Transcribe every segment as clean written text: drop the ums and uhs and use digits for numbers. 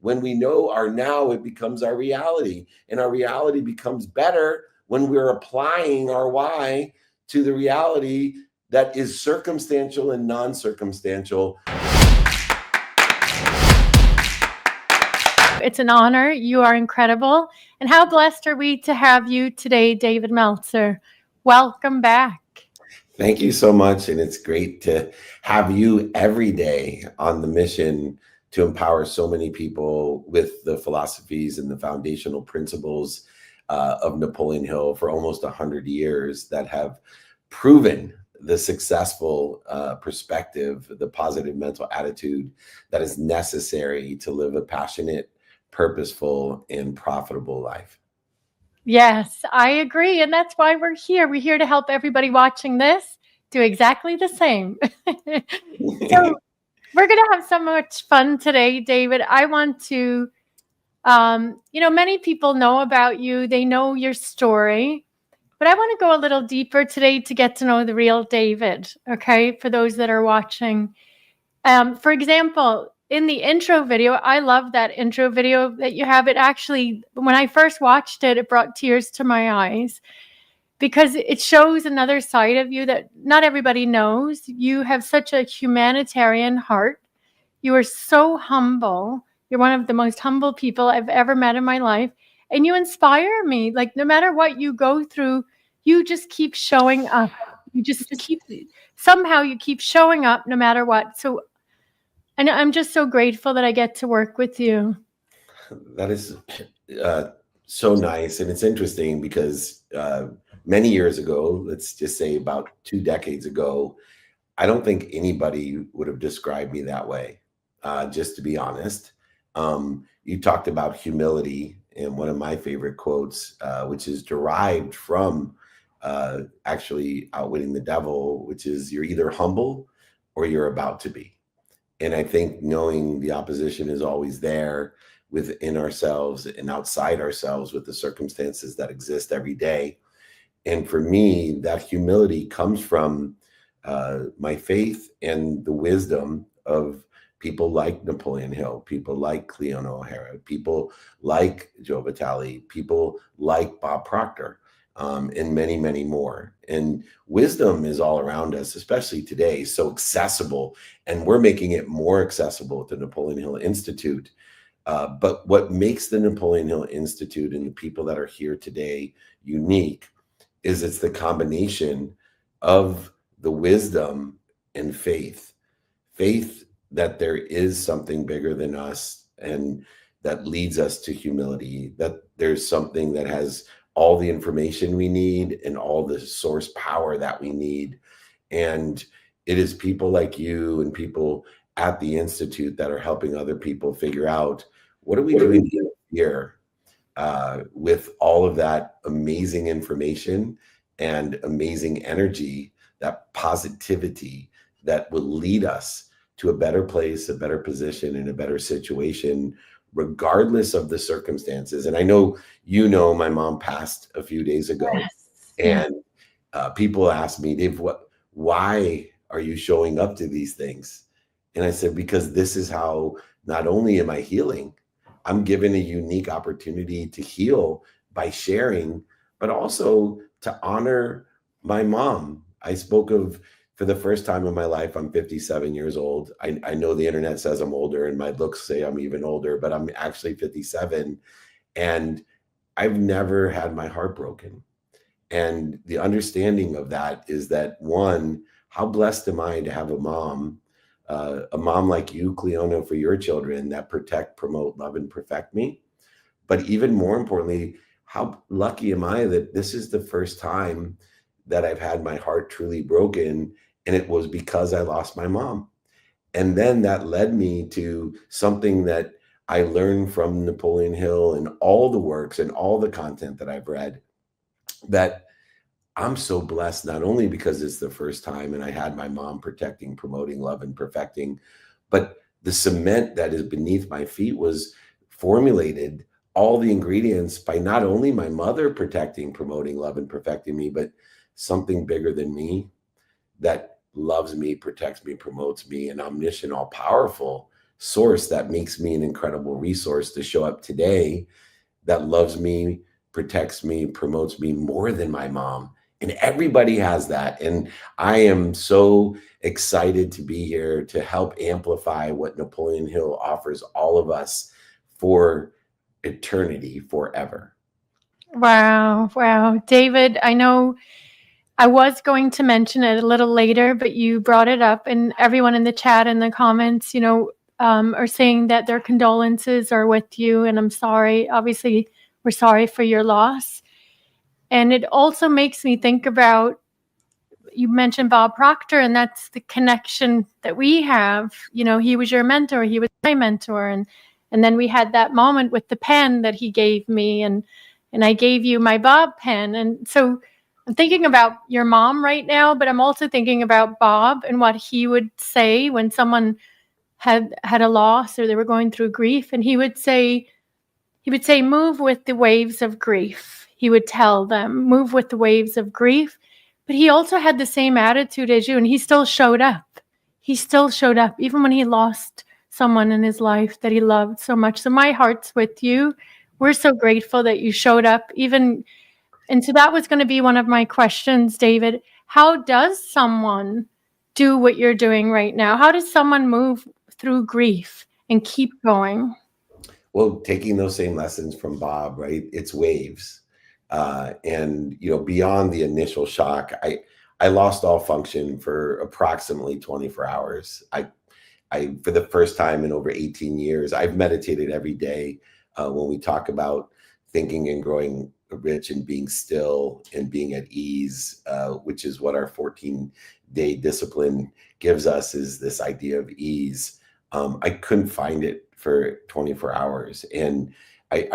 when we know our now, it becomes our reality. And our reality becomes better when we're applying our why to the reality that is circumstantial and non-circumstantial. It's an honor. You are incredible. And how blessed are we to have you today, David Meltzer. Welcome back. Thank you so much. And it's great to have you every day on the mission to empower so many people with the philosophies and the foundational principles of Napoleon Hill for almost 100 years that have proven the successful perspective, the positive mental attitude that is necessary to live a passionate, purposeful, and profitable life. Yes, I agree. And that's why we're here. We're here to help everybody watching this do exactly the same. So we're going to have so much fun today, David. I want to, many people know about you. They know your story. But I want to go a little deeper today to get to know the real David, okay, for those that are watching. For example, in the intro video, I love that intro video that you have. It actually, when I first watched it, it brought tears to my eyes because it shows another side of you that not everybody knows. You have such a humanitarian heart. You are so humble. You're one of the most humble people I've ever met in my life. And you inspire me. Like, no matter what you go through, you just keep showing up. You just somehow you keep showing up no matter what. So, and I'm just so grateful that I get to work with you. That is so nice. And it's interesting because many years ago, let's just say about 2 decades ago, I don't think anybody would have described me that way, just to be honest. You talked about humility, and one of my favorite quotes, which is derived from actually Outwitting the Devil, which is, you're either humble or you're about to be. And I think knowing the opposition is always there within ourselves and outside ourselves with the circumstances that exist every day. And for me, that humility comes from my faith and the wisdom of people like Napoleon Hill, people like Cliona O'Hara, people like Joe Vitale, people like Bob Proctor, and many, many more. And wisdom is all around us, especially today, so accessible. And we're making it more accessible at the Napoleon Hill Institute. But what makes the Napoleon Hill Institute and the people that are here today unique is it's the combination of the wisdom and faith. Faith that there is something bigger than us and that leads us to humility, that there's something that has all the information we need and all the source power that we need. And it is people like you and people at the Institute that are helping other people figure out, what are we doing here with all of that amazing information and amazing energy, that positivity that will lead us to a better place, a better position, and a better situation, regardless of the circumstances. And I know, my mom passed a few days ago. Yes. And people ask me, Dave, why are you showing up to these things? And I said, because this is how not only am I healing, I'm given a unique opportunity to heal by sharing, but also to honor my mom. I spoke of, for the first time in my life, I'm 57 years old. I know the internet says I'm older and my looks say I'm even older, but I'm actually 57. And I've never had my heart broken. And the understanding of that is that, one, how blessed am I to have a mom like you, Cliona, for your children that protect, promote, love, and perfect me. But even more importantly, how lucky am I that this is the first time that I've had my heart truly broken. And it was because I lost my mom. And then that led me to something that I learned from Napoleon Hill and all the works and all the content that I've read, that I'm so blessed, not only because it's the first time and I had my mom protecting, promoting, love, and perfecting, but the cement that is beneath my feet was formulated, all the ingredients, by not only my mother protecting, promoting, love, and perfecting me, but something bigger than me that loves me, protects me, promotes me, an omniscient, all-powerful source that makes me an incredible resource to show up today, that loves me, protects me, promotes me more than my mom. And everybody has that. And I am so excited to be here to help amplify what Napoleon Hill offers all of us for eternity, forever. Wow. Wow. David, I know I was going to mention it a little later, but you brought it up, and everyone in the chat and the comments, are saying that their condolences are with you, and I'm sorry. Obviously, we're sorry for your loss. And it also makes me think about, you mentioned Bob Proctor, and that's the connection that we have. He was your mentor, he was my mentor, and then we had that moment with the pen that he gave me, and I gave you my Bob pen. And so I'm thinking about your mom right now, but I'm also thinking about Bob and what he would say when someone had a loss or they were going through grief. And he would say, move with the waves of grief. He would tell them, move with the waves of grief. But he also had the same attitude as you, and he still showed up. He still showed up, even when he lost someone in his life that he loved so much. So my heart's with you. We're so grateful that you showed up, even. And so that was going to be one of my questions, David. How does someone do what you're doing right now? How does someone move through grief and keep going? Well, taking those same lessons from Bob, right? It's waves. And beyond the initial shock, I lost all function for approximately 24 hours. I for the first time in over 18 years, I've meditated every day. When we talk about thinking and growing rich and being still and being at ease, which is what our 14-day discipline gives us, is this idea of ease. I couldn't find it for 24 hours. And I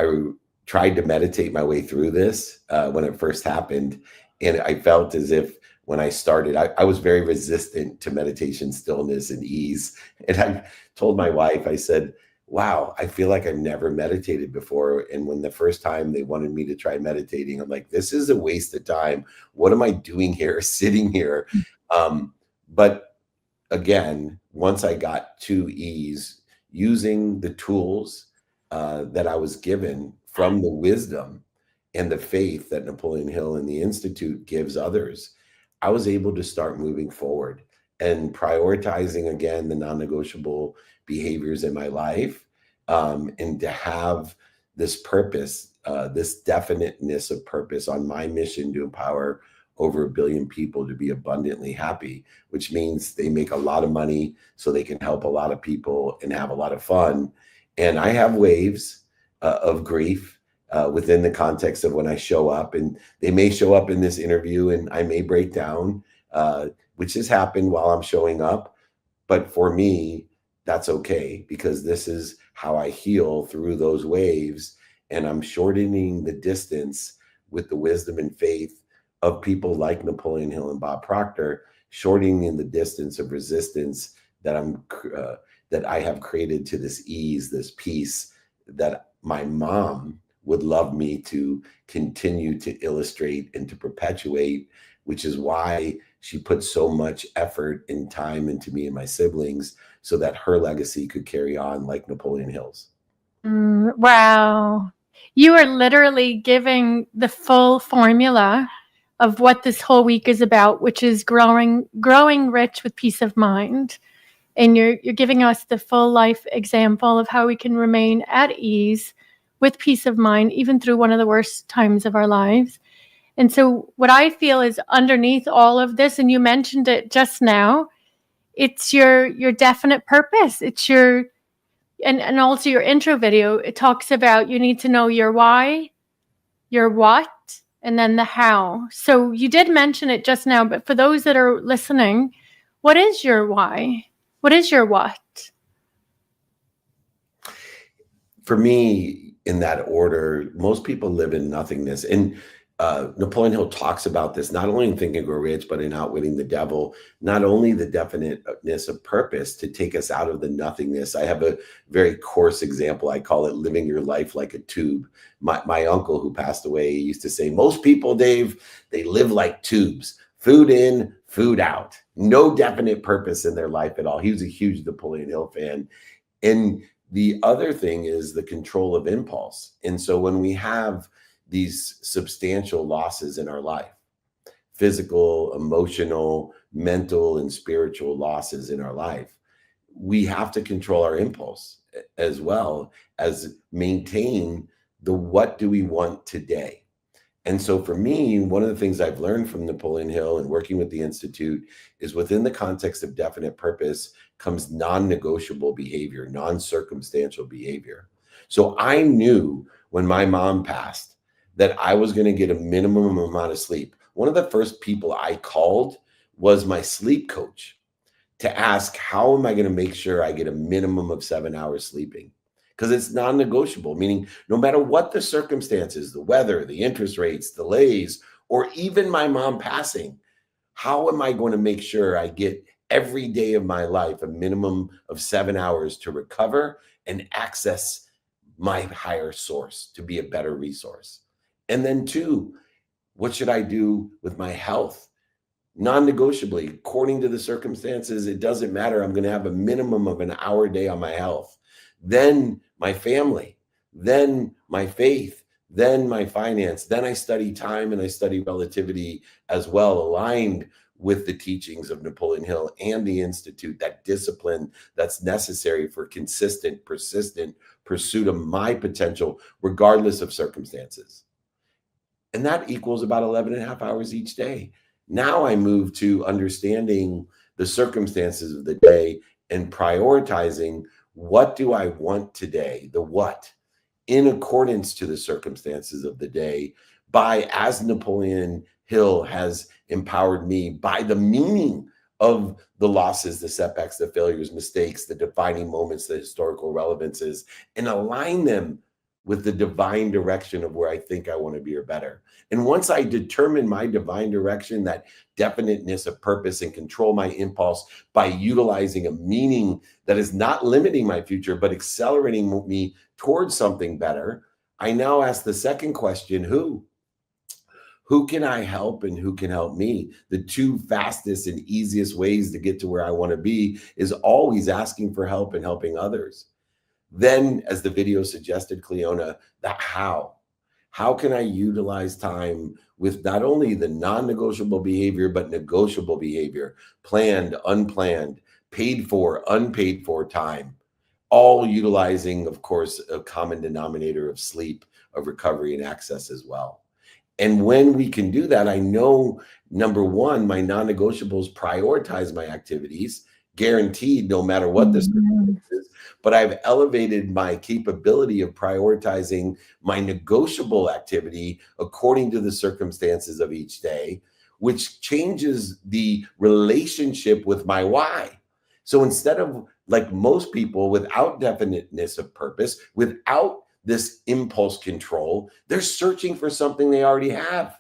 tried to meditate my way through this when it first happened. And I felt as if when I started, I was very resistant to meditation, stillness, and ease. And I told my wife, I said, wow, I feel like I've never meditated before. And when the first time they wanted me to try meditating, I'm like, this is a waste of time. What am I doing here, sitting here? But again, once I got to ease, using the tools that I was given from the wisdom and the faith that Napoleon Hill and the Institute gives others, I was able to start moving forward and prioritizing again the non-negotiable behaviors in my life, and to have this purpose, this definiteness of purpose on my mission to empower over 1 billion people to be abundantly happy, which means they make a lot of money so they can help a lot of people and have a lot of fun. And I have waves of grief within the context of when I show up, and they may show up in this interview and I may break down, which has happened while I'm showing up. But for me, that's okay, because this is how I heal through those waves. And I'm shortening the distance with the wisdom and faith of people like Napoleon Hill and Bob Proctor, shortening the distance of resistance that I have created to this ease, this peace that my mom would love me to continue to illustrate and to perpetuate, which is why she put so much effort and time into me and my siblings, so that her legacy could carry on like Napoleon Hill's. Wow. You are literally giving the full formula of what this whole week is about, which is growing rich with peace of mind. And you're giving us the full life example of how we can remain at ease with peace of mind, even through one of the worst times of our lives. And so what I feel is underneath all of this, and you mentioned it just now, it's your definite purpose. It's your, and also your intro video, it talks about you need to know your why, your what, and then the how. So you did mention it just now, but for those that are listening, what is your why? What is your what? For me, in that order, most people live in nothingness. And Napoleon Hill talks about this, not only in Think and Grow Rich, but in Outwitting the Devil, not only the definiteness of purpose to take us out of the nothingness. I have a very coarse example. I call it living your life like a tube. My uncle who passed away used to say, most people, Dave, they live like tubes, food in, food out, no definite purpose in their life at all. He was a huge Napoleon Hill fan. And the other thing is the control of impulse. And so when we have these substantial losses in our life, physical, emotional, mental, and spiritual losses in our life, we have to control our impulse as well as maintain the what do we want today. And so for me, one of the things I've learned from Napoleon Hill and working with the Institute is within the context of definite purpose comes non-negotiable behavior, non-circumstantial behavior. So I knew when my mom passed that I was going to get a minimum amount of sleep. One of the first people I called was my sleep coach to ask, how am I going to make sure I get a minimum of 7 hours sleeping? Because it's non-negotiable, meaning no matter what the circumstances, the weather, the interest rates, delays, or even my mom passing, how am I going to make sure I get every day of my life a minimum of 7 hours to recover and access my higher source to be a better resource? And then two, what should I do with my health? Non-negotiably, according to the circumstances, it doesn't matter. I'm going to have a minimum of an hour a day on my health. Then my family, then my faith, then my finance. Then I study time and I study relativity as well, aligned with the teachings of Napoleon Hill and the Institute, that discipline that's necessary for consistent, persistent pursuit of my potential, regardless of circumstances. And that equals about 11 and a half hours each day. Now I move to understanding the circumstances of the day and prioritizing what do I want today, the what, in accordance to the circumstances of the day by, as Napoleon Hill has empowered me, by the meaning of the losses, the setbacks, the failures, mistakes, the defining moments, the historical relevances, and align them with the divine direction of where I think I want to be or better. And once I determine my divine direction, that definiteness of purpose, and control my impulse by utilizing a meaning that is not limiting my future, but accelerating me towards something better, I now ask the second question, who? Who can I help and who can help me? The two fastest and easiest ways to get to where I want to be is always asking for help and helping others. Then, as the video suggested, Cliona, that how can I utilize time with not only the non-negotiable behavior, but negotiable behavior, planned, unplanned, paid for, unpaid for time, all utilizing, of course, a common denominator of sleep, of recovery, and access as well. And when we can do that, I know, number one, my non-negotiables prioritize my activities, guaranteed no matter what the circumstances, but I've elevated my capability of prioritizing my negotiable activity according to the circumstances of each day, which changes the relationship with my why. So instead of, like most people, without definiteness of purpose, without this impulse control, they're searching for something they already have.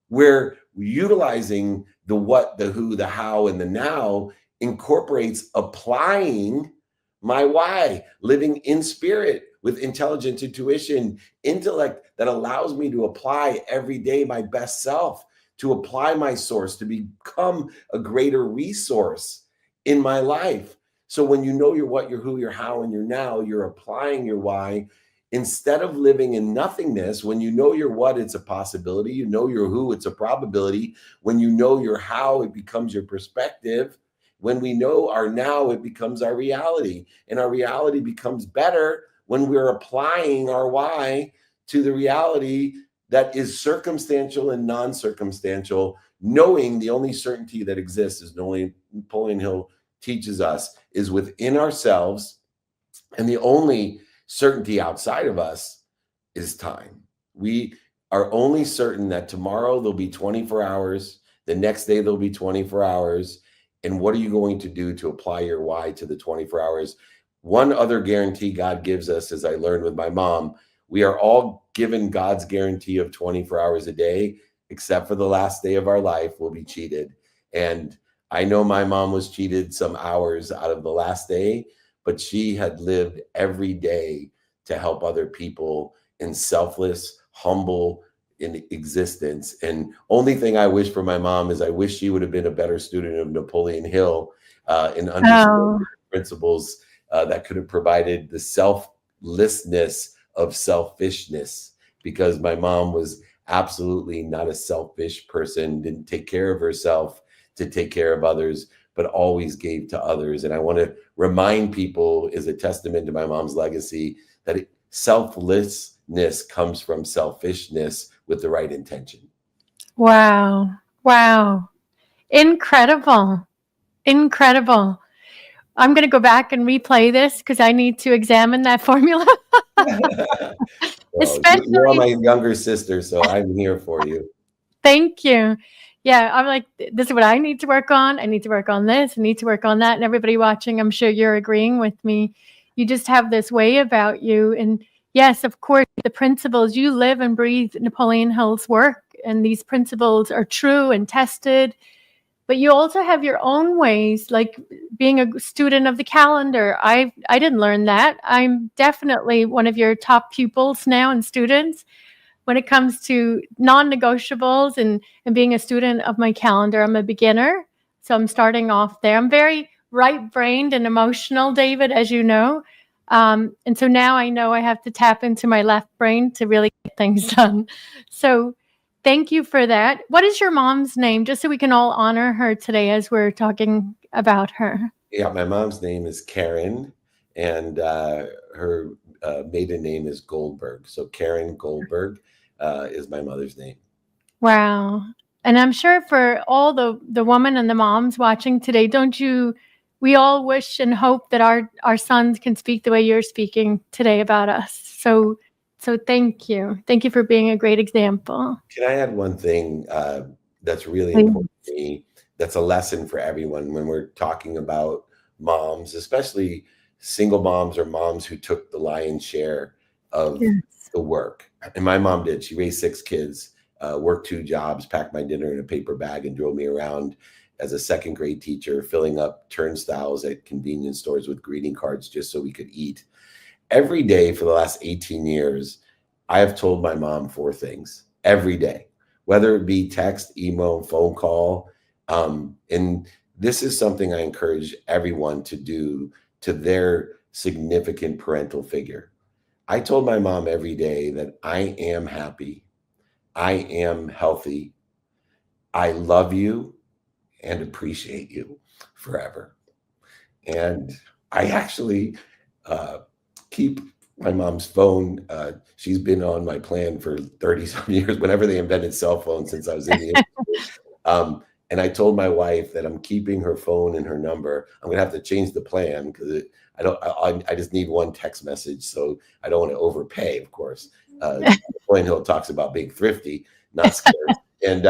We're utilizing the what, the who, the how, and the now incorporates applying my why, living in spirit with intelligence, intuition, intellect that allows me to apply every day my best self, to apply my source, to become a greater resource in my life. So when you know your what, your who, your how, and your now, you're applying your why. Instead of living in nothingness, when you know your what, it's a possibility. You know your who, it's a probability. When you know your how, it becomes your perspective. When we know our now, it becomes our reality. And our reality becomes better when we're applying our why to the reality that is circumstantial and non-circumstantial, knowing the only certainty that exists, as Napoleon Hill teaches us, is within ourselves. And the only certainty outside of us is time. We are only certain that tomorrow there'll be 24 hours, the next day there'll be 24 hours. And what are you going to do to apply your why to the 24 hours? One other guarantee God gives us, as I learned with my mom, we are all given God's guarantee of 24 hours a day, except for the last day of our life, we'll be cheated. And I know my mom was cheated some hours out of the last day, but she had lived every day to help other people in selfless, humble in existence. And only thing I wish for my mom is I wish she would have been a better student of Napoleon Hill and understood principles that could have provided the selflessness of selfishness, because my mom was absolutely not a selfish person, didn't take care of herself to take care of others, but always gave to others. And I want to remind people, as a testament to my mom's legacy, that selflessness comes from selfishness with the right intention. Wow. Wow. Incredible. Incredible. I'm going to go back and replay this because I need to examine that formula. Well, you're Especially, my younger sister, so I'm here for you. thank you. Yeah, I'm like, this is what I need to work on. I need to work on this. I need to work on that. And everybody watching, I'm sure you're agreeing with me. You just have this way about you. And yes, of course, the principles, you live and breathe Napoleon Hill's work. And these principles are true and tested. But you also have your own ways, like being a student of the calendar. I didn't learn that. I'm definitely one of your top pupils now and students when it comes to non-negotiables and being a student of my calendar. I'm a beginner, so I'm starting off there. I'm very right-brained and emotional, David, as you know. And so now I know I have to tap into my left brain to really get things done. So thank you for that. What is your mom's name, just so we can all honor her today as we're talking about her? Yeah, my mom's name is Karen, and her maiden name is Goldberg. So Karen Goldberg is my mother's name. Wow. And I'm sure for all the women and the moms watching today, we all wish and hope that our sons can speak the way you're speaking today about us. So thank you. Thank you for being a great example. Can I add one thing that's really important to me? That's a lesson for everyone when we're talking about moms, especially single moms or moms who took the lion's share of the work. And my mom did. She raised 6 kids, worked 2 jobs, packed my dinner in a paper bag, and drove me around as a second grade teacher, filling up turnstiles at convenience stores with greeting cards just so we could eat. Every day for the last 18 years, I have told my mom 4 things every day, whether it be text, email, phone call. And this is something I encourage everyone to do to their significant parental figure. I told my mom every day that I am happy, I am healthy, I love you and appreciate you forever. And I actually keep my mom's phone. She's been on my plan for 30 some years, whenever they invented cell phones, since I was in the industry. And I told my wife that I'm keeping her phone and her number. I'm gonna have to change the plan because I just need 1 text message, so I don't want to overpay, of course. Napoleon Hill talks about being thrifty, not scared. And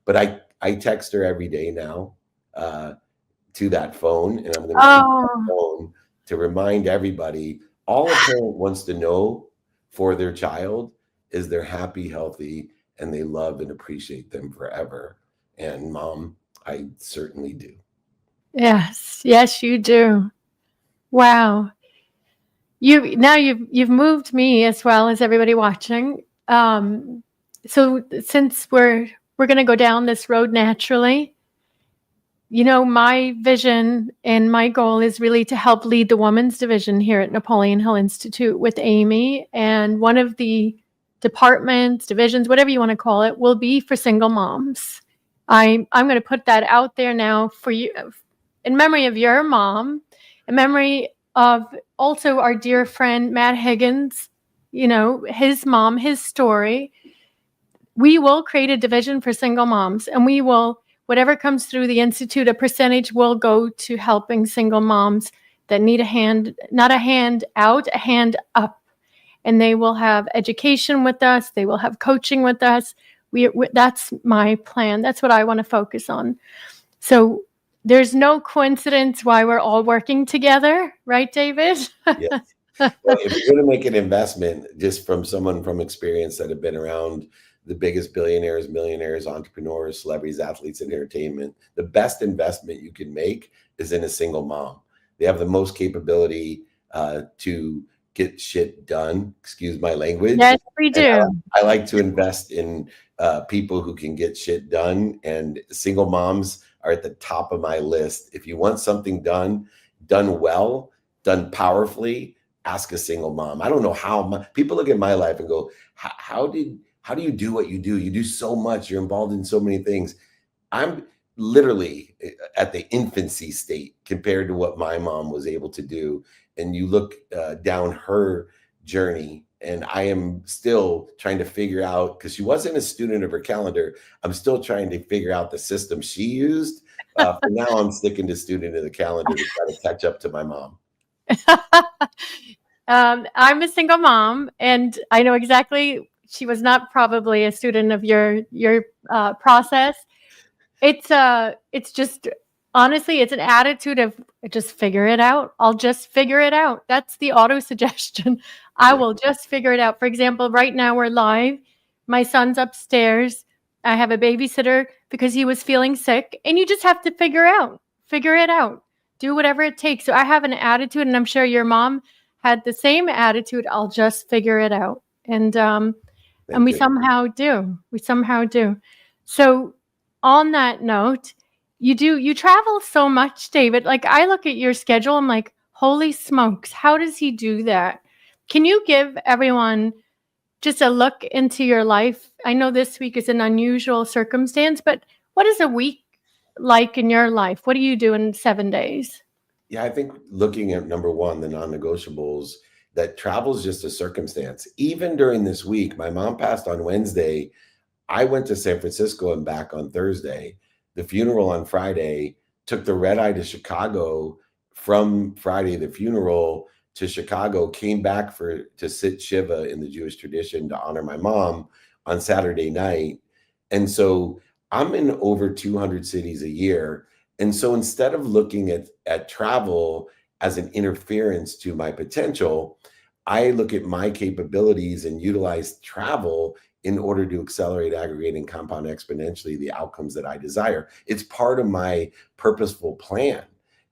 but I text her every day now to that phone, and I'm gonna keep that phone to remind everybody. All a parent wants to know for their child is they're happy, healthy, and they love and appreciate them forever. And Mom, I certainly do. Yes, yes, you do. Wow. You've moved me as well as everybody watching. So since we're going to go down this road naturally, you know, my vision and my goal is really to help lead the women's division here at Napoleon Hill Institute with Amy. And one of the departments, divisions, whatever you want to call it, will be for single moms. I'm going to put that out there now for you, in memory of your mom, in memory of also our dear friend Matt Higgins, you know, his mom, his story. We will create a division for single moms, and we will, whatever comes through the Institute, a percentage will go to helping single moms that need a hand, not a hand out, a hand up. And they will have education with us. They will have coaching with us. That's my plan. That's what I want to focus on. So there's no coincidence why we're all working together, right, David? Yes. Well, if you're going to make an investment, just from someone from experience that have been around the biggest billionaires, millionaires, entrepreneurs, celebrities, athletes, and entertainment, the best investment you can make is in a single mom. They have the most capability to get shit done. Excuse my language. Yes, we do. I like to invest in people who can get shit done, and single moms are at the top of my list. If you want something done well, done powerfully, ask a single mom. I don't know how people look at my life and go, how do you do what you do? You do so much. You're involved in so many things. I'm literally at the infancy state compared to what my mom was able to do. And you look down her journey, and I am still trying to figure out, because she wasn't a student of her calendar. I'm still trying to figure out the system she used. For now, I'm sticking to student of the calendar to try to catch up to my mom. I'm a single mom, and I know exactly. She was not probably a student of your process. It's just, honestly, it's an attitude of just figure it out. I'll just figure it out. That's the auto suggestion. I will just figure it out. For example, right now we're live. My son's upstairs. I have a babysitter because he was feeling sick, and you just have to figure it out. Do whatever it takes. So I have an attitude, and I'm sure your mom had the same attitude. I'll just figure it out. And we somehow do. We somehow do. So on that note, you travel so much, David. Like, I look at your schedule, I'm like, holy smokes, how does he do that? Can you give everyone just a look into your life? I know this week is an unusual circumstance, but what is a week like in your life? What do you do in 7 days? Yeah, I think looking at number one, the non-negotiables, that travel is just a circumstance. Even during this week, my mom passed on Wednesday. I went to San Francisco and back on Thursday. The funeral on Friday, took the red eye to Chicago. From Friday, the funeral, to Chicago, came back to sit Shiva in the Jewish tradition to honor my mom on Saturday night. And so I'm in over 200 cities a year. And so instead of looking at travel as an interference to my potential, I look at my capabilities and utilize travel in order to accelerate, aggregate, and compound exponentially the outcomes that I desire. It's part of my purposeful plan.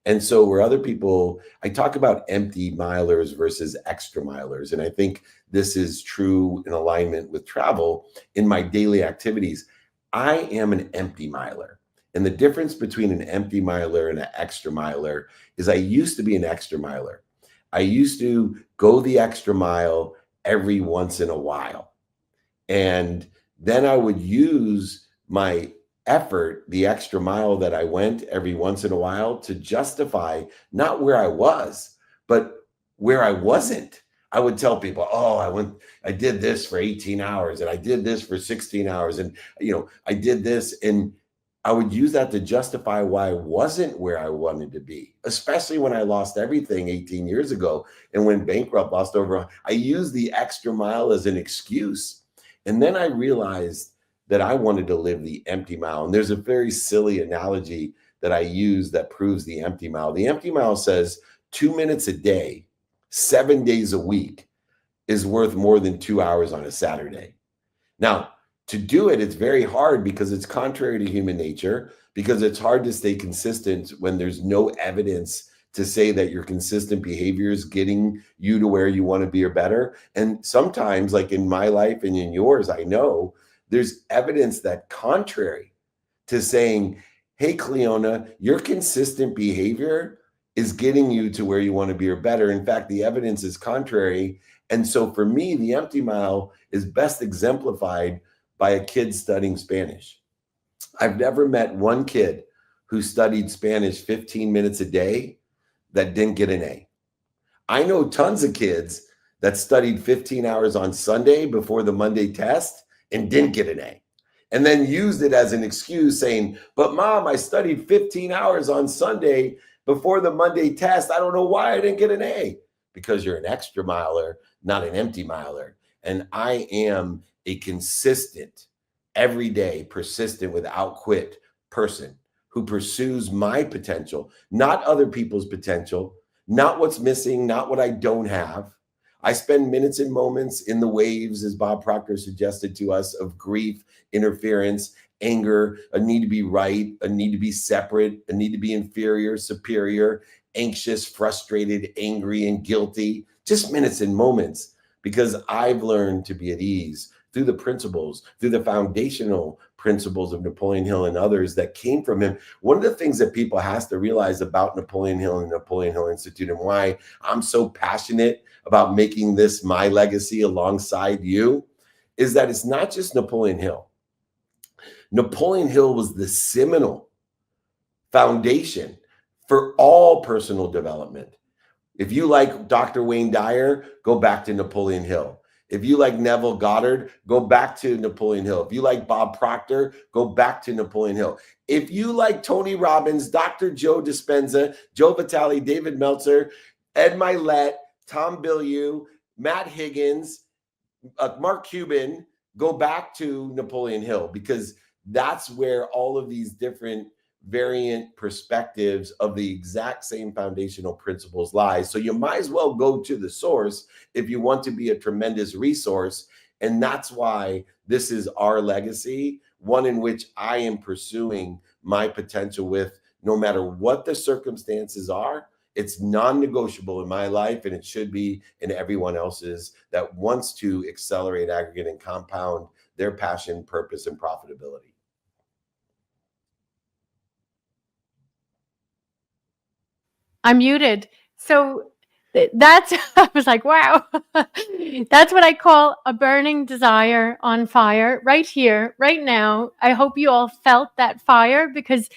And so where other people, I talk about empty milers versus extra milers. And I think this is true in alignment with travel in my daily activities. I am an empty miler. And the difference between an empty miler and an extra miler is I used to be an extra miler. I used to go the extra mile every once in a while. And then I would use my effort, the extra mile that I went every once in a while, to justify not where I was, but where I wasn't. I would tell people, oh, I did this for 18 hours and I did this for 16 hours. And, I did this, and I would use that to justify why I wasn't where I wanted to be, especially when I lost everything 18 years ago and went bankrupt, I used the extra mile as an excuse. And then I realized that I wanted to live the empty mile. And there's a very silly analogy that I use that proves the empty mile. The empty mile says 2 minutes a day, 7 days a week is worth more than 2 hours on a Saturday. Now, to do it, it's very hard because it's contrary to human nature, because it's hard to stay consistent when there's no evidence to say that your consistent behavior is getting you to where you want to be or better. And sometimes, like in my life and in yours, I know there's evidence that contrary to saying, hey, Cliona, your consistent behavior is getting you to where you want to be or better. In fact, the evidence is contrary. And so for me, the empty mile is best exemplified by a kid studying Spanish. I've never met one kid who studied Spanish 15 minutes a day that didn't get an A. I know tons of kids that studied 15 hours on Sunday before the Monday test and didn't get an A, and then used it as an excuse saying, but mom, I studied 15 hours on Sunday before the Monday test. I don't know why I didn't get an A. Because you're an extra miler, not an empty miler. And I am a consistent, everyday, persistent, without quit person who pursues my potential, not other people's potential, not what's missing, not what I don't have. I spend minutes and moments in the waves, as Bob Proctor suggested to us, of grief, interference, anger, a need to be right, a need to be separate, a need to be inferior, superior, anxious, frustrated, angry, and guilty. Just minutes and moments. because I've learned to be at ease through the principles, through the foundational principles of Napoleon Hill and others that came from him. One of the things that people has to realize about Napoleon Hill and Napoleon Hill Institute, and why I'm so passionate about making this my legacy alongside you, is that it's not just Napoleon Hill. Napoleon Hill was the seminal foundation for all personal development. If you like Dr. Wayne Dyer, go back to Napoleon Hill. If you like Neville Goddard, go back to Napoleon Hill. If you like Bob Proctor, go back to Napoleon Hill. If you like Tony Robbins, Dr. Joe Dispenza, Joe Vitale, David Meltzer, Ed Milet, Tom Bilyeu, Matt Higgins, Mark Cuban, go back to Napoleon Hill, because that's where all of these different variant perspectives of the exact same foundational principles lie. So you might as well go to the source if you want to be a tremendous resource. And that's why this is our legacy, one in which I am pursuing my potential with, no matter what the circumstances are. It's non-negotiable in my life, and it should be in everyone else's that wants to accelerate, aggregate, and compound their passion, purpose, and profitability. I'm muted. So that's, I was like, wow, that's what I call a burning desire on fire right here, right now. I hope you all felt that fire, because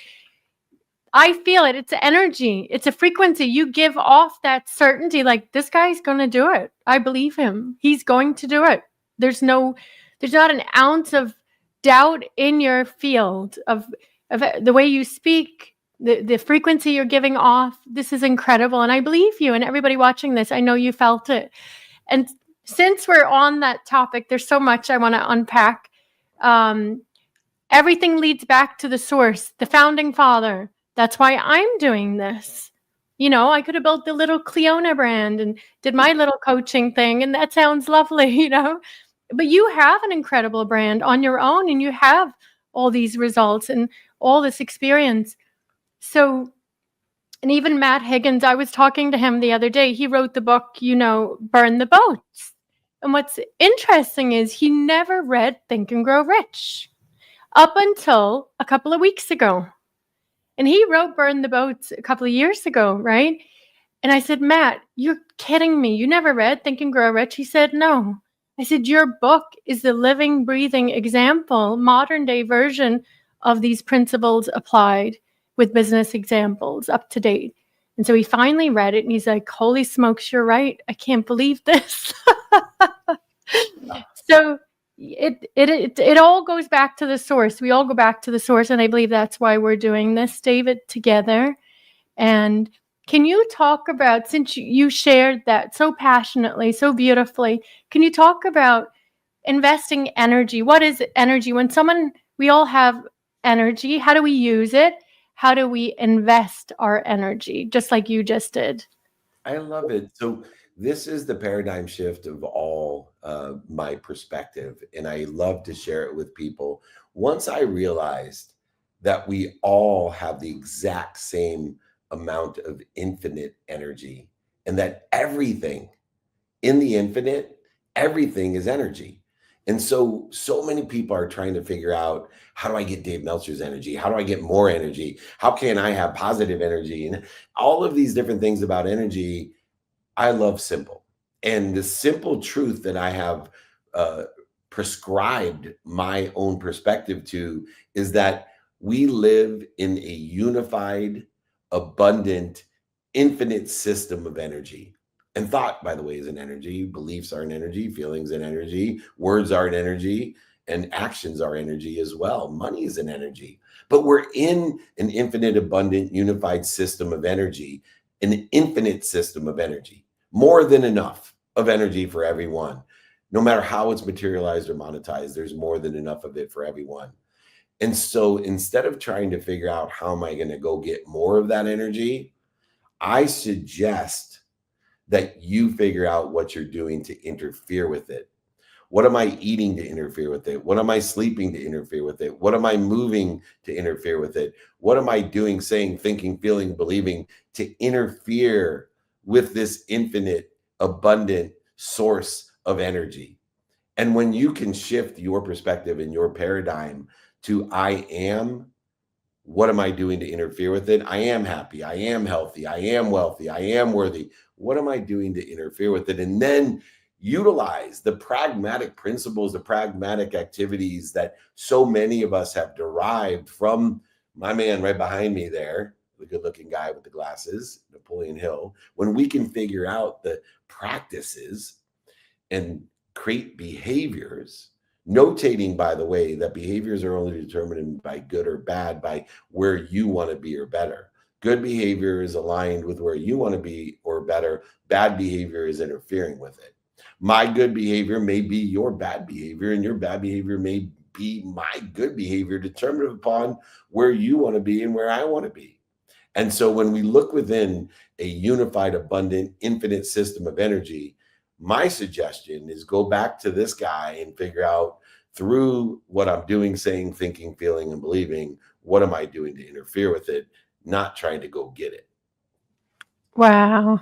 I feel it. It's energy. It's a frequency. You give off that certainty, like, this guy's going to do it. I believe him. He's going to do it. There's not an ounce of doubt in your field of the way you speak, the frequency you're giving off. This is incredible. And I believe you, and everybody watching this, I know you felt it. And since we're on that topic, there's so much I want to unpack. Everything leads back to the source, the founding father. That's why I'm doing this. You know, I could have built the little Cliona brand and did my little coaching thing, and that sounds lovely, you know. But you have an incredible brand on your own, and you have all these results and all this experience. So, and even Matt Higgins, I was talking to him the other day. He wrote the book, you know, Burn the Boats. And what's interesting is he never read Think and Grow Rich up until a couple of weeks ago. And he wrote Burn the Boats a couple of years ago, right? And I said, Matt, you're kidding me. You never read Think and Grow Rich? He said, no. I said, your book is the living, breathing example, modern day version of these principles applied with business examples up to date. And so he finally read it, and he's like, holy smokes, you're right. I can't believe this. So it all goes back to the source. We all go back to the source, and I believe that's why we're doing this, David, together. And can you talk about, since you shared that so passionately, so beautifully, can you talk about investing energy? What is energy? We all have energy. How do we use it? How do we invest our energy? Just like you just did. I love it. So this is the paradigm shift of all my perspective, and I love to share it with people. Once I realized that we all have the exact same amount of infinite energy, and that everything in the infinite, everything is energy. And so many people are trying to figure out, how do I get Dave Meltzer's energy? How do I get more energy? How can I have positive energy? And all of these different things about energy. I love simple. And the simple truth that I have prescribed my own perspective to is that we live in a unified, abundant, infinite system of energy. And thought, by the way, is an energy. Beliefs are an energy. Feelings an energy. Words are an energy. And actions are energy as well. Money is an energy. But we're in an infinite, abundant, unified system of energy, an infinite system of energy. More than enough of energy for everyone. No matter how it's materialized or monetized, there's more than enough of it for everyone. And so instead of trying to figure out how am I going to go get more of that energy, I suggest that you figure out what you're doing to interfere with it. What am I eating to interfere with it? What am I sleeping to interfere with it? What am I moving to interfere with it? What am I doing, saying, thinking, feeling, believing to interfere with this infinite, abundant source of energy. And when you can shift your perspective and your paradigm to I am, what am I doing to interfere with it? I am happy. I am healthy. I am wealthy. I am worthy. What am I doing to interfere with it? And then utilize the pragmatic principles, the pragmatic activities that so many of us have derived from my man right behind me there, the good looking guy with the glasses, Napoleon Hill. When we can figure out the practices and create behaviors, notating, by the way, that behaviors are only determined by good or bad by where you want to be or better. Good behavior is aligned with where you want to be or better. Bad behavior is interfering with it. My good behavior may be your bad behavior, and your bad behavior may be my good behavior, determined upon where you want to be and where I want to be. And so when we look within a unified, abundant, infinite system of energy, my suggestion is go back to this guy and figure out through what I'm doing, saying, thinking, feeling, and believing, what am I doing to interfere with it, not trying to go get it. Wow.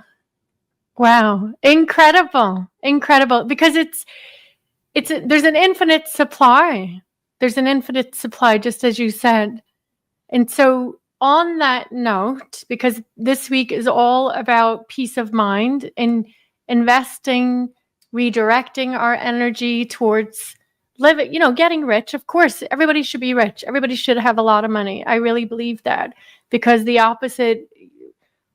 Incredible. Because there's an infinite supply. There's an infinite supply, just as you said. And so on that note, because this week is all about peace of mind and investing, redirecting our energy towards living, getting rich. Of course, everybody should be rich. Everybody should have a lot of money. I really believe that, because the opposite,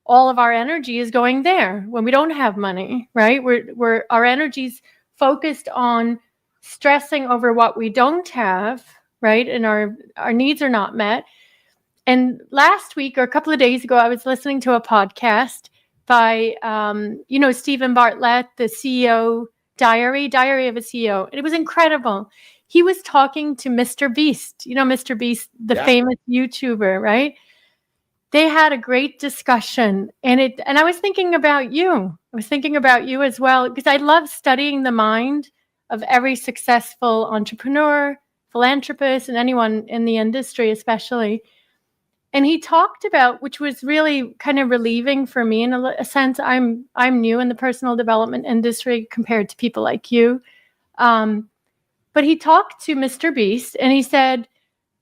all of our energy is going there when we don't have money, right? We're our energy's focused on stressing over what we don't have, right? And our needs are not met. And last week or a couple of days ago, I was listening to a podcast by, Stephen Bartlett, the CEO Diary of a CEO. And it was incredible. He was talking to Mr. Beast, Mr. Beast, the famous YouTuber, right? They had a great discussion, and I was thinking about you. I was thinking about you as well, because I love studying the mind of every successful entrepreneur, philanthropist, and anyone in the industry, especially. And he talked about, which was really kind of relieving for me in a sense. I'm new in the personal development industry compared to people like you. But he talked to Mr. Beast, and he said,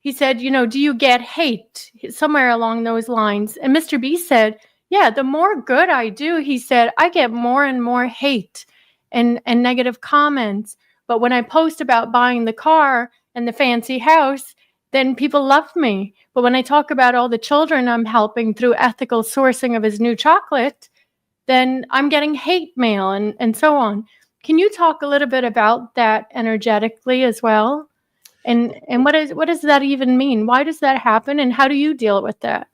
do you get hate? Somewhere along those lines. And Mr. Beast said, yeah, the more good I do, he said, I get more and more hate and negative comments. But when I post about buying the car and the fancy house, then people love me. But when I talk about all the children I'm helping through ethical sourcing of his new chocolate, then I'm getting hate mail and so on. Can you talk a little bit about that energetically as well? And what does that even mean? Why does that happen? And how do you deal with that?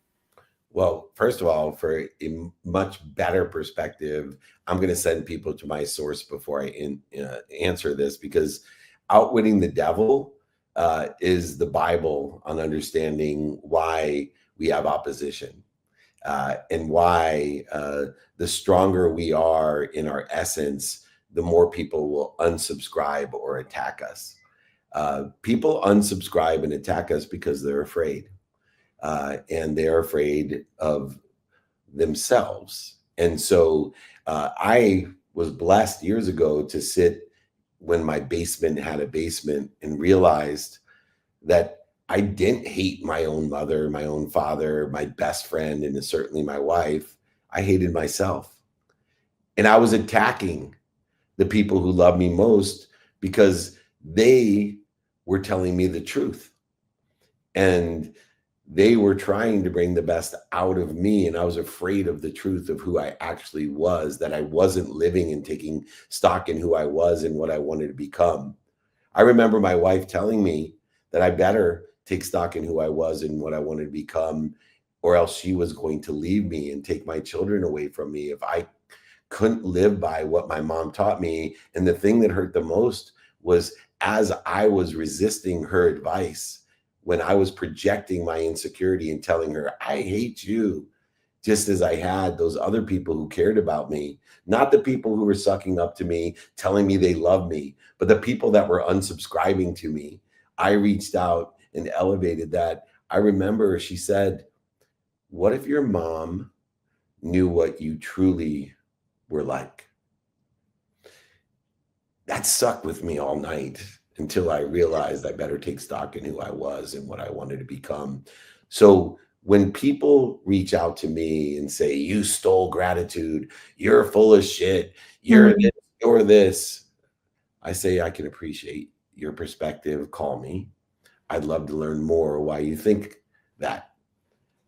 Well, first of all, for a much better perspective, I'm going to send people to my source before I answer this, because Outwitting the Devil is the Bible on understanding why we have opposition and why the stronger we are in our essence, the more people will unsubscribe or attack us. People unsubscribe and attack us because they're afraid. And they're afraid of themselves. And so I was blessed years ago to sit when my basement had a basement and realized that I didn't hate my own mother, my own father, my best friend, and certainly my wife. I hated myself. And I was attacking the people who love me most because they were telling me the truth. And they were trying to bring the best out of me. And I was afraid of the truth of who I actually was, that I wasn't living and taking stock in who I was and what I wanted to become. I remember my wife telling me that I better take stock in who I was and what I wanted to become, or else she was going to leave me and take my children away from me if I couldn't live by what my mom taught me. And the thing that hurt the most was as I was resisting her advice, when I was projecting my insecurity and telling her, I hate you, just as I had those other people who cared about me, not the people who were sucking up to me, telling me they love me, but the people that were unsubscribing to me. I reached out and elevated that. I remember she said, what if your mom knew what you truly were like? that stuck with me all night until I realized I better take stock in who I was and what I wanted to become. So when people reach out to me and say, "You stole gratitude, you're full of shit, you're Mm. this, you're this," I say, "I can appreciate your perspective. Call me. I'd love to learn more why you think that."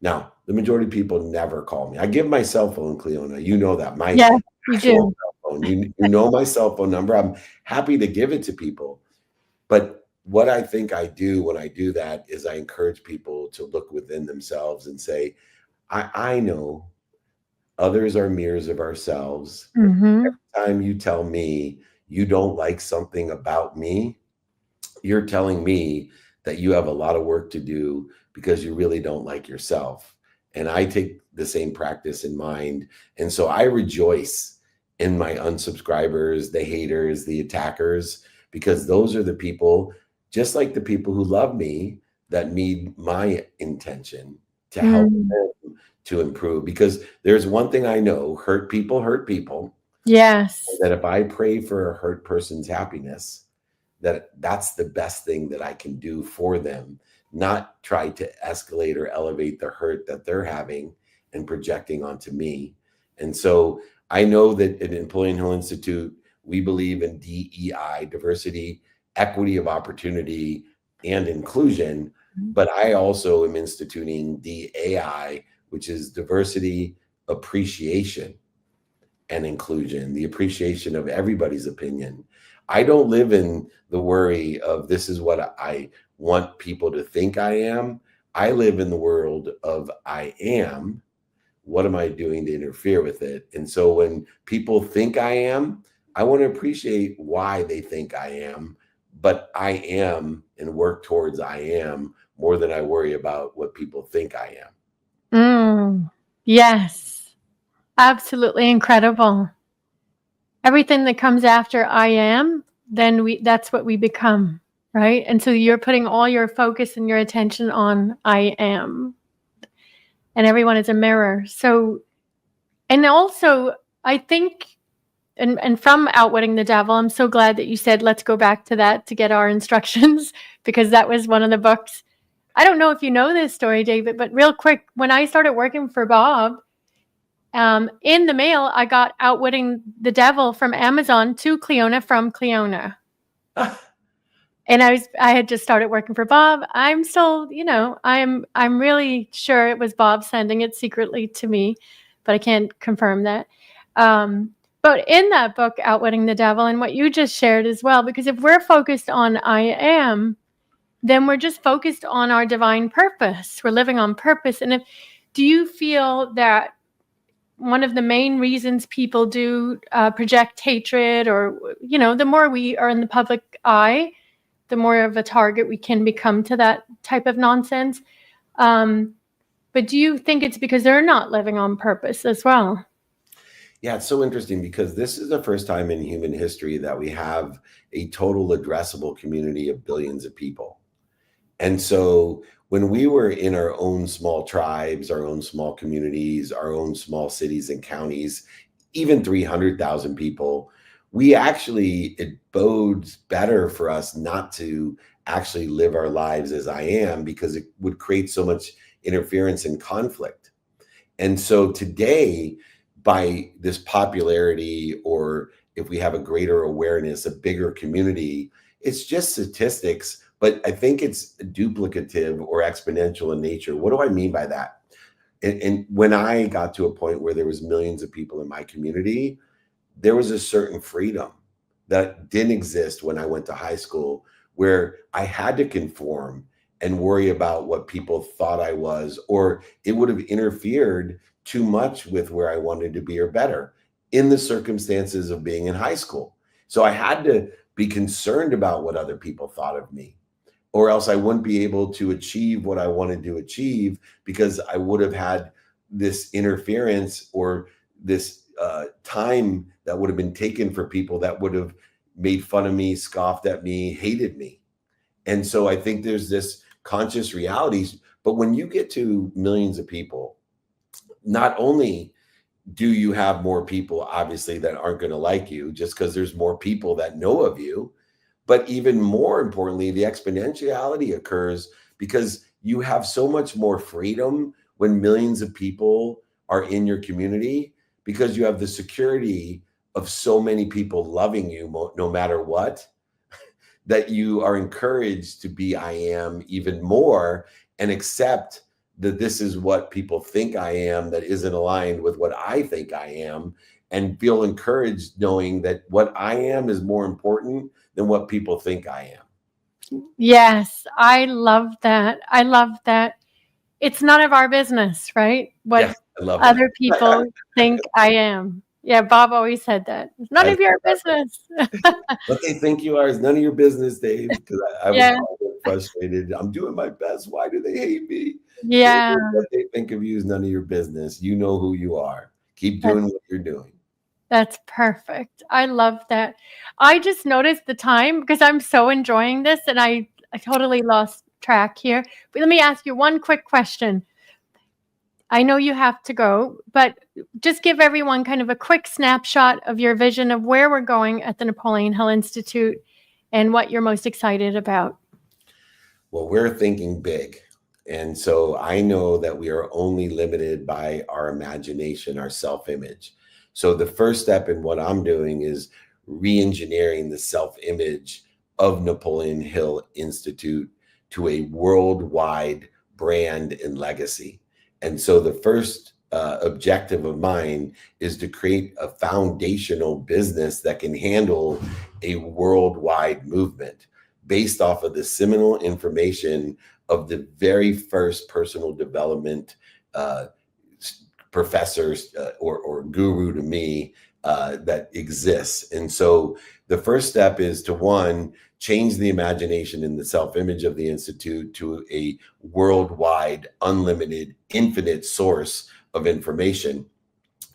Now, the majority of people never call me. I give my cell phone, Cliona. You know that. My Yes, you actual do. cell phone. You know my cell phone number. I'm happy to give it to people. But what I think I do when I do that is I encourage people to look within themselves and say, I know others are mirrors of ourselves. Hmm. Every time you tell me you don't like something about me, you're telling me that you have a lot of work to do because you really don't like yourself. And I take the same practice in mind. And so I rejoice in my unsubscribers, the haters, the attackers, because those are the people, just like the people who love me, that need my intention to help Mm. them to improve. Because there's one thing I know: hurt people hurt people. Yes. That if I pray for a hurt person's happiness, that's the best thing that I can do for them, not try to escalate or elevate the hurt that they're having and projecting onto me. And so I know that at Napoleon Hill Institute, we believe in DEI, diversity, equity of opportunity, and inclusion. But I also am instituting DAI, which is diversity, appreciation, and inclusion, the appreciation of everybody's opinion. I don't live in the worry of this is what I want people to think I am. I live in the world of I am. What am I doing to interfere with it? And so when people think I am, I want to appreciate why they think I am, but I am and work towards I am more than I worry about what people think I am. Mm. Yes. Absolutely incredible. Everything that comes after I am, then that's what we become, right? And so you're putting all your focus and your attention on I am, and everyone is a mirror. So, and also, I think, and from Outwitting the Devil, I'm so glad that you said, let's go back to that to get our instructions, because that was one of the books. I don't know if you know this story, David, but real quick, when I started working for Bob, in the mail, I got Outwitting the Devil from Amazon to Cliona from Cliona. And I had just started working for Bob. I'm still, I'm really sure it was Bob sending it secretly to me, but I can't confirm that. Um, but in that book, Outwitting the Devil, and what you just shared as well, because if we're focused on I am, then we're just focused on our divine purpose. We're living on purpose. And do you feel that one of the main reasons people do project hatred, or, the more we are in the public eye, the more of a target we can become to that type of nonsense. But do you think it's because they're not living on purpose as well? Yeah, it's so interesting because this is the first time in human history that we have a total addressable community of billions of people. And so when we were in our own small tribes, our own small communities, our own small cities and counties, even 300,000 people, it bodes better for us not to actually live our lives as I am, because it would create so much interference and conflict. And so today, by this popularity, or if we have a greater awareness, a bigger community, it's just statistics, but I think it's duplicative or exponential in nature. What do I mean by that? And when I got to a point where there was millions of people in my community, there was a certain freedom that didn't exist when I went to high school, where I had to conform and worry about what people thought I was, or it would have interfered too much with where I wanted to be or better in the circumstances of being in high school. So I had to be concerned about what other people thought of me, or else I wouldn't be able to achieve what I wanted to achieve, because I would have had this interference or this time that would have been taken for people that would have made fun of me, scoffed at me, hated me. And so I think there's this conscious realities. But when you get to millions of people, not only do you have more people, obviously, that aren't going to like you just because there's more people that know of you? But even more importantly, the exponentiality occurs because you have so much more freedom when millions of people are in your community, because you have the security of so many people loving you no matter what, that you are encouraged to be I am even more and accept that this is what people think I am that isn't aligned with what I think I am, and feel encouraged knowing that what I am is more important than what people think I am. Yes, I love that. I love that. It's none of our business, right? What Yes, I love other that. people think I am. Yeah, Bob always said that. It's none of your business. What they think you are is none of your business, Dave, because I was Yeah. always frustrated. I'm doing my best. Why do they hate me? Dave, Yeah. what they think of you is none of your business. You know who you are. Keep doing what you're doing. That's perfect. I love that. I just noticed the time because I'm so enjoying this, and I totally lost track here. But let me ask you one quick question. I know you have to go, but just give everyone kind of a quick snapshot of your vision of where we're going at the Napoleon Hill Institute and what you're most excited about. Well, we're thinking big. And so I know that we are only limited by our imagination, our self-image. So the first step in what I'm doing is re-engineering the self-image of Napoleon Hill Institute to a worldwide brand and legacy. And so the first objective of mine is to create a foundational business that can handle a worldwide movement based off of the seminal information of the very first personal development professors or guru to me that exists. And so the first step is to, one, change the imagination and the self-image of the Institute to a worldwide, unlimited, infinite source of information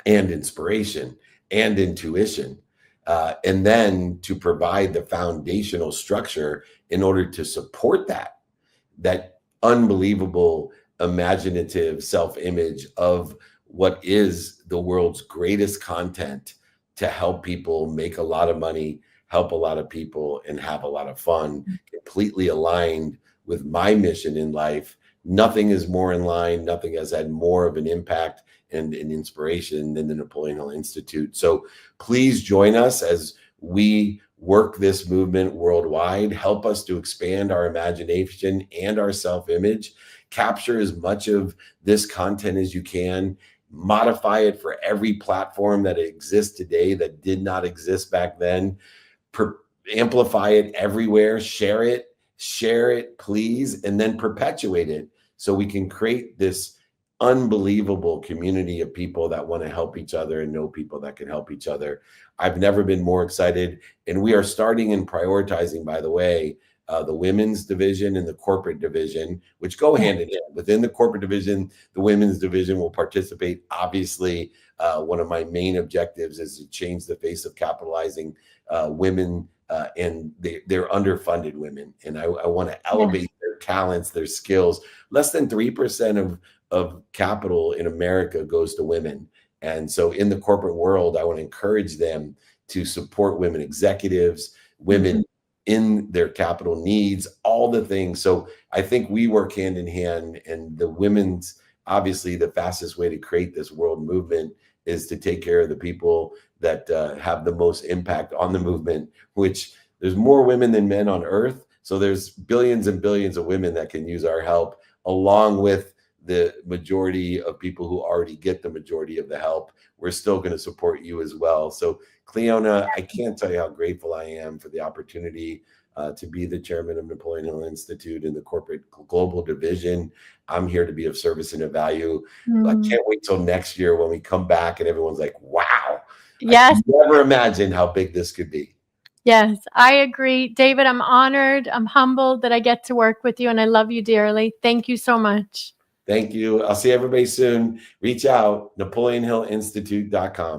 and inspiration and intuition. And then to provide the foundational structure in order to support that unbelievable imaginative self-image of what is the world's greatest content to help people make a lot of money, help a lot of people, and have a lot of fun, completely aligned with my mission in life. Nothing is more in line. Nothing has had more of an impact and an inspiration than the Napoleon Hill Institute. So please join us as we work this movement worldwide. Help us to expand our imagination and our self-image. Capture as much of this content as you can. Modify it for every platform that exists today that did not exist back then. Amplify it everywhere. Share it, please, and then perpetuate it so we can create this unbelievable community of people that want to help each other and know people that can help each other. I've never been more excited. And we are starting and prioritizing, by the way, the women's division and the corporate division, which go hand in hand. Within the corporate division, the women's division will participate. Obviously, one of my main objectives is to change the face of capitalizing women and they're underfunded women. And I want to elevate their talents, their skills. Less than 3% of capital in America goes to women. And so in the corporate world, I want to encourage them to support women executives, women in their capital needs, all the things. So I think we work hand in hand, and the women's, obviously the fastest way to create this world movement is to take care of the people that have the most impact on the movement, which there's more women than men on earth. So there's billions and billions of women that can use our help, along with the majority of people who already get the majority of the help. We're still going to support you as well. So Cliona, I can't tell you how grateful I am for the opportunity to be the chairman of Napoleon Hill Institute in the corporate global division. I'm here to be of service and of value. I can't wait till next year when we come back and everyone's like, wow, Yes. I never imagined how big this could be. Yes, I agree. David, I'm honored. I'm humbled that I get to work with you, and I love you dearly. Thank you so much. Thank you. I'll see everybody soon. Reach out, NapoleonHillInstitute.com.